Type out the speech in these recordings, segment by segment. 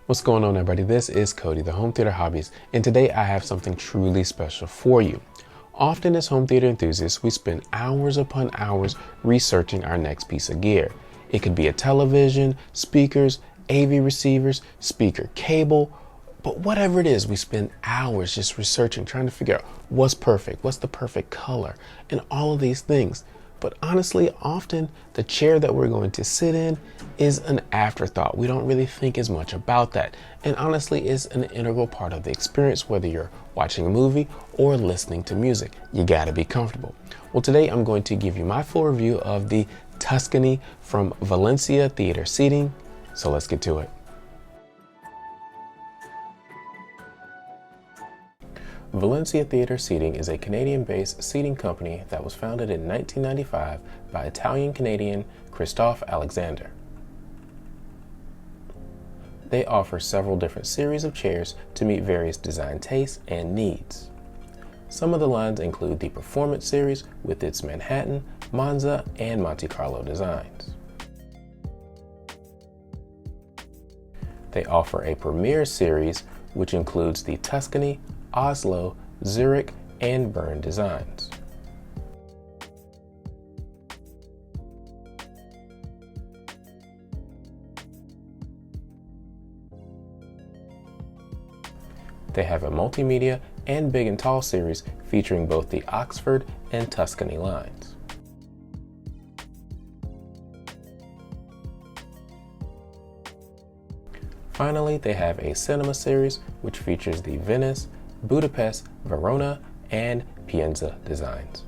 What's going on, everybody? This is Cody, the Home Theater Hobbyist, and today I have something truly special for you. Often as home theater enthusiasts, we spend hours upon hours researching our next piece of gear. It could be a television, speakers, AV receivers, speaker cable, but whatever it is, we spend hours just researching, trying to figure out what's perfect, what's the perfect color, and all of these things. But honestly, often the chair that we're going to sit in is an afterthought. We don't really think as much about that. And honestly, is an integral part of the experience, whether you're watching a movie or listening to music. You gotta be comfortable. Well, today I'm going to give you my full review of the Tuscany from Valencia Theater Seating. So let's get to it. Valencia Theater Seating is a Canadian-based seating company that was founded in 1995 by Italian-Canadian Christophe Alexander. They offer several different series of chairs to meet various design tastes and needs. Some of the lines include the Performance series with its Manhattan, Monza, and Monte Carlo designs. They offer a Premier series which includes the Tuscany, Oslo, Zurich, and Bern designs. They have a multimedia and Big and Tall series featuring both the Oxford and Tuscany lines. Finally, they have a Cinema series which features the Venice, Budapest, Verona, and Pienza designs.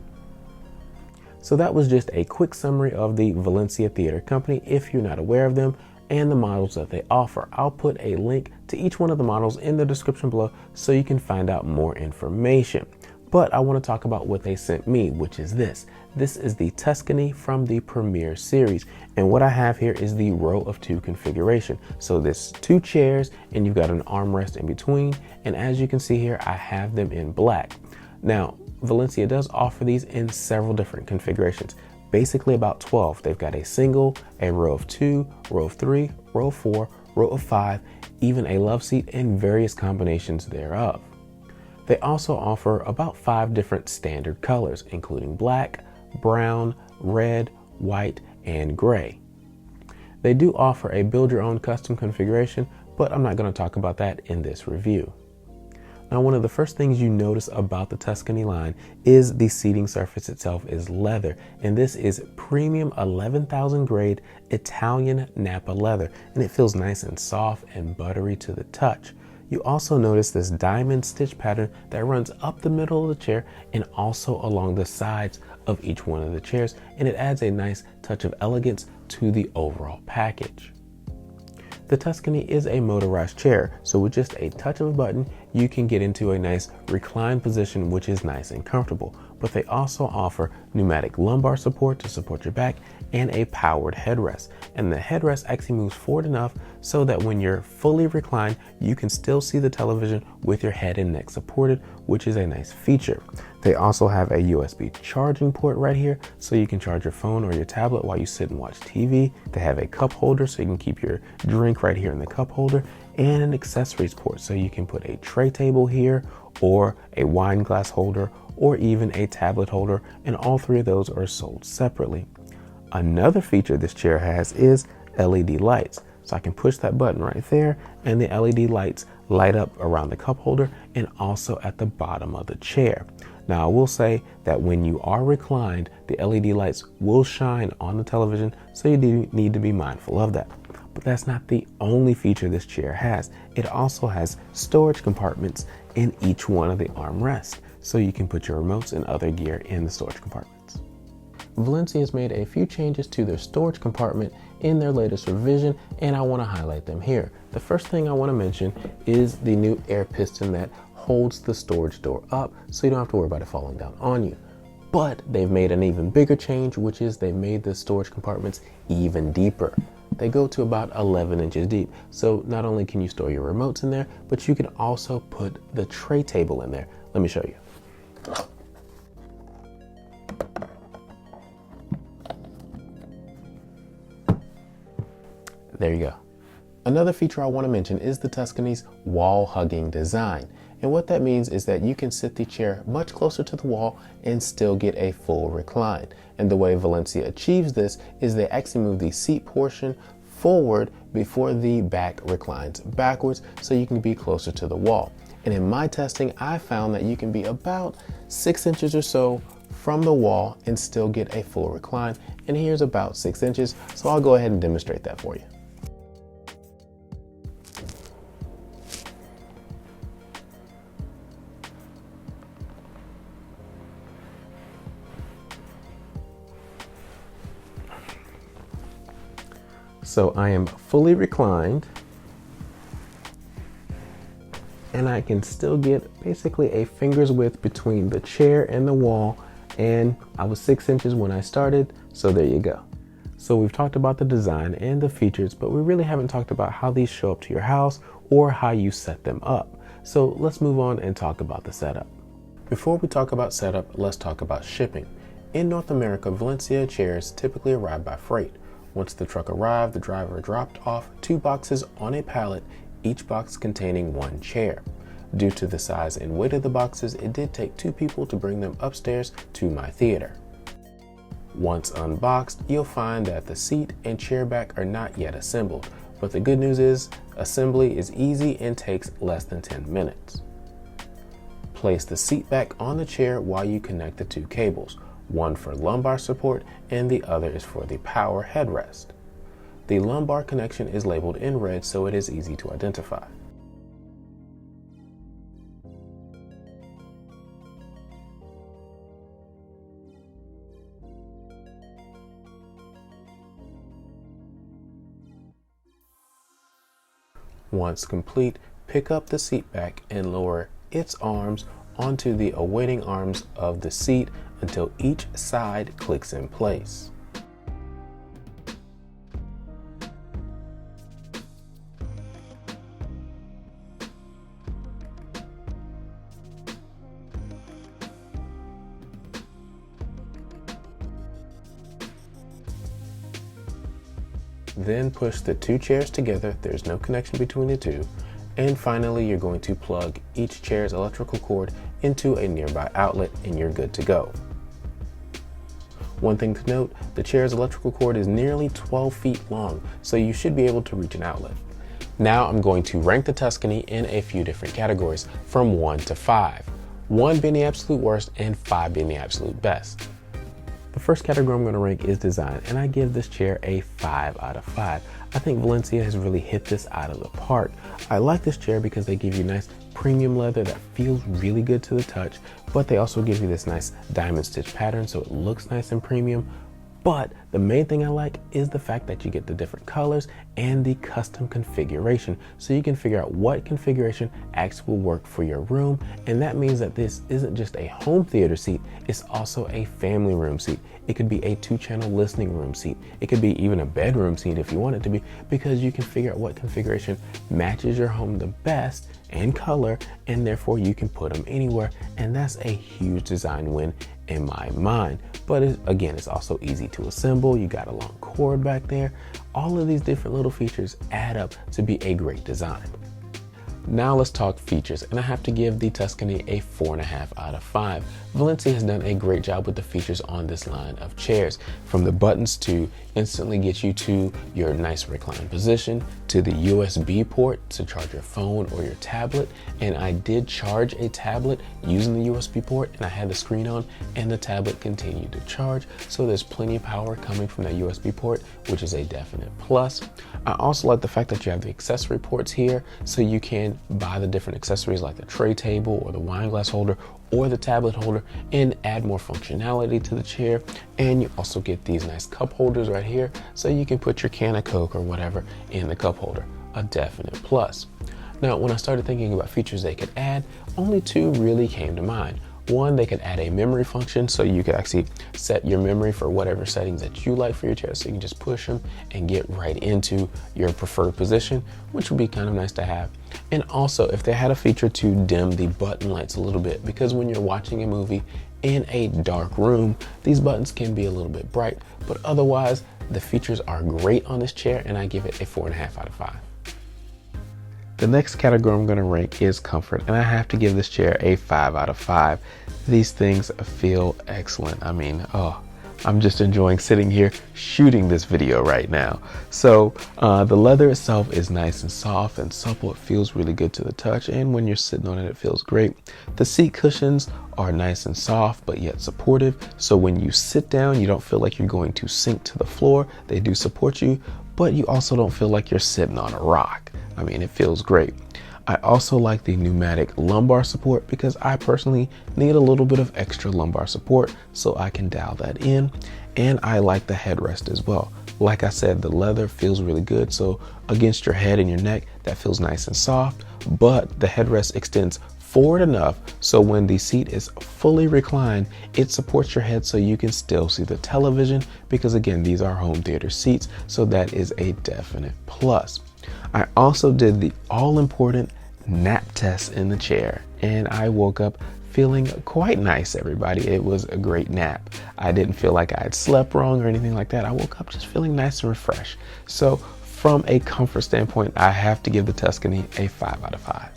So that was just a quick summary of the Valencia Theater Company if you're not aware of them and the models that they offer. I'll put a link to each one of the models in the description below so you can find out more information. But I want to talk about what they sent me, which is this. This is the Tuscany from the Premier series. And what I have here is the row of two configuration. So there's two chairs and you've got an armrest in between. And as you can see here, I have them in black. Now, Valencia does offer these in several different configurations, basically about 12. They've got a single, a row of two, row of three, row of four, row of five, even a love seat and various combinations thereof. They also offer about 5 different standard colors, including black, brown, red, white, and gray. They do offer a build your own custom configuration, but I'm not going to talk about that in this review. Now, one of the first things you notice about the Tuscany line is the seating surface itself is leather, and this is premium 11,000 grade Italian Napa leather, and it feels nice and soft and buttery to the touch. You also notice this diamond stitch pattern that runs up the middle of the chair and also along the sides of each one of the chairs, and it adds a nice touch of elegance to the overall package. The Tuscany is a motorized chair, so with just a touch of a button, you can get into a nice reclined position, which is nice and comfortable. But they also offer pneumatic lumbar support to support your back and a powered headrest. And the headrest actually moves forward enough so that when you're fully reclined, you can still see the television with your head and neck supported, which is a nice feature. They also have a USB charging port right here, so you can charge your phone or your tablet while you sit and watch TV. They have a cup holder, so you can keep your drink right here in the cup holder, and an accessories port, so you can put a tray table here, or a wine glass holder, or even a tablet holder, and all 3 of those are sold separately. Another feature this chair has is LED lights. So I can push that button right there and the LED lights light up around the cup holder and also at the bottom of the chair. Now I will say that when you are reclined, the LED lights will shine on the television, so you do need to be mindful of that. But that's not the only feature this chair has. It also has storage compartments in each one of the armrests, so you can put your remotes and other gear in the storage compartments. Valencia has made a few changes to their storage compartment in their latest revision, and I want to highlight them here. The first thing I want to mention is the new air piston that holds the storage door up, so you don't have to worry about it falling down on you. But they've made an even bigger change, which is they've made the storage compartments even deeper. They go to about 11 inches deep, so not only can you store your remotes in there, but you can also put the tray table in there. Let me show you. There you go. Another feature I want to mention is the Tuscany's wall hugging design. And what that means is that you can sit the chair much closer to the wall and still get a full recline. And the way Valencia achieves this is they actually move the seat portion forward before the back reclines backwards so you can be closer to the wall. And in my testing, I found that you can be about 6 inches or so from the wall and still get a full recline. And here's about 6 inches, so I'll go ahead and demonstrate that for you. So I am fully reclined and I can still get basically a finger's width between the chair and the wall, and I was 6 inches when I started, so there you go. So we've talked about the design and the features, but we really haven't talked about how these show up to your house or how you set them up. So let's move on and talk about the setup. Before we talk about setup, let's talk about shipping. In North America, Valencia chairs typically arrive by freight. Once the truck arrived, the driver dropped off 2 boxes on a pallet, each box containing 1 chair. Due to the size and weight of the boxes, it did take 2 people to bring them upstairs to my theater. Once unboxed, you'll find that the seat and chair back are not yet assembled, but the good news is assembly is easy and takes less than 10 minutes. Place the seat back on the chair while you connect the 2 cables. One for lumbar support and the other is for the power headrest. The lumbar connection is labeled in red so it is easy to identify. Once complete, pick up the seat back and lower its arms onto the awaiting arms of the seat until each side clicks in place. Then push the 2 chairs together, there's no connection between the 2, and finally you're going to plug each chair's electrical cord into a nearby outlet and you're good to go. One thing to note, the chair's electrical cord is nearly 12 feet long, so you should be able to reach an outlet. Now I'm going to rank the Tuscany in a few different categories from 1 to 5, 1 being the absolute worst and 5 being the absolute best. The first category I'm going to rank is design, and I give this chair a 5 out of 5. I think Valencia has really hit this out of the park. I like this chair because they give you nice premium leather that feels really good to the touch, but they also give you this nice diamond stitch pattern so it looks nice and premium. But the main thing I like is the fact that you get the different colors and the custom configuration, so you can figure out what configuration actually will work for your room. And that means that this isn't just a home theater seat, it's also a family room seat. It could be a 2-channel listening room seat. It could be even a bedroom seat if you want it to be, because you can figure out what configuration matches your home the best and color, and therefore you can put them anywhere. And that's a huge design win in my mind. But again, it's also easy to assemble. You got a long cord back there. All of these different little features add up to be a great design. Now let's talk features, and I have to give the Tuscany a 4.5 out of 5. Valencia has done a great job with the features on this line of chairs, from the buttons to instantly get you to your nice recline position, to the USB port to charge your phone or your tablet. And I did charge a tablet using the USB port, and I had the screen on and the tablet continued to charge. So there's plenty of power coming from that USB port, which is a definite plus. I also like the fact that you have the accessory ports here, so you can buy the different accessories like the tray table or the wine glass holder or the tablet holder and add more functionality to the chair. And you also get these nice cup holders right here, so you can put your can of Coke or whatever in the cup holder. A definite plus. Now, when I started thinking about features they could add, only 2 really came to mind. One, they could add a memory function, so you could actually set your memory for whatever settings that you like for your chair, so you can just push them and get right into your preferred position, which would be kind of nice to have. And also, if they had a feature to dim the button lights a little bit, because when you're watching a movie in a dark room, these buttons can be a little bit bright, but otherwise, the features are great on this chair, and I give it a 4.5 out of 5. The next category I'm going to rank is comfort, and I have to give this chair a 5 out of 5. These things feel excellent. I mean, I'm just enjoying sitting here shooting this video right now. So the leather itself is nice and soft and supple. It feels really good to the touch, and when you're sitting on it, it feels great. The seat cushions are nice and soft but yet supportive, so when you sit down you don't feel like you're going to sink to the floor. They do support you, but you also don't feel like you're sitting on a rock. I mean, it feels great. I also like the pneumatic lumbar support because I personally need a little bit of extra lumbar support, so I can dial that in. And I like the headrest as well. Like I said, the leather feels really good, so against your head and your neck, that feels nice and soft, but the headrest extends forward enough so when the seat is fully reclined, it supports your head so you can still see the television, because again, these are home theater seats, so that is a definite plus. I also did the all-important nap test in the chair, and I woke up feeling quite nice, everybody. It was a great nap. I didn't feel like I had slept wrong or anything like that. I woke up just feeling nice and refreshed. So from a comfort standpoint, I have to give the Tuscany a 5 out of 5.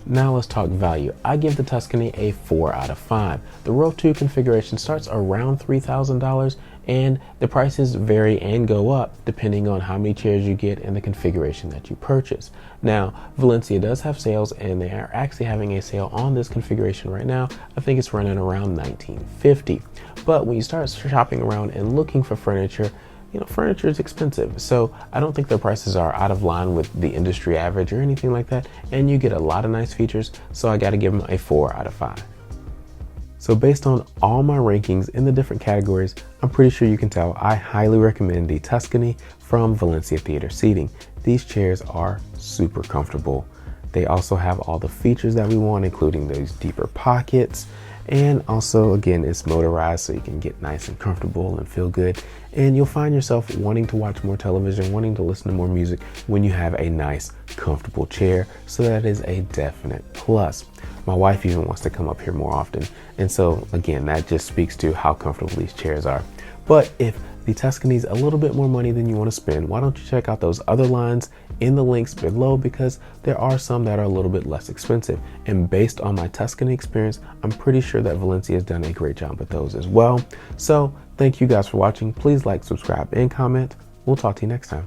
Now let's talk value. I give the Tuscany a 4 out of 5. The Row 2 configuration starts around $3,000, and the prices vary and go up depending on how many chairs you get and the configuration that you purchase. Now, Valencia does have sales, and they are actually having a sale on this configuration right now. I think it's running around $1,950. But when you start shopping around and looking for furniture, furniture is expensive, so I don't think their prices are out of line with the industry average or anything like that, and you get a lot of nice features, so I got to give them a 4 out of 5. So based on all my rankings in the different categories, I'm pretty sure you can tell I highly recommend the Tuscany from Valencia Theater Seating. These chairs are super comfortable. They also have all the features that we want, including those deeper pockets. And also, again, it's motorized, so you can get nice and comfortable and feel good. And you'll find yourself wanting to watch more television, wanting to listen to more music when you have a nice, comfortable chair. So that is a definite plus. My wife even wants to come up here more often. And so, again, that just speaks to how comfortable these chairs are. But if the Tuscany's a little bit more money than you want to spend, why don't you check out those other lines in the links below, because there are some that are a little bit less expensive. And based on my Tuscany experience, I'm pretty sure that Valencia has done a great job with those as well. So thank you guys for watching. Please like, subscribe, and comment. We'll talk to you next time.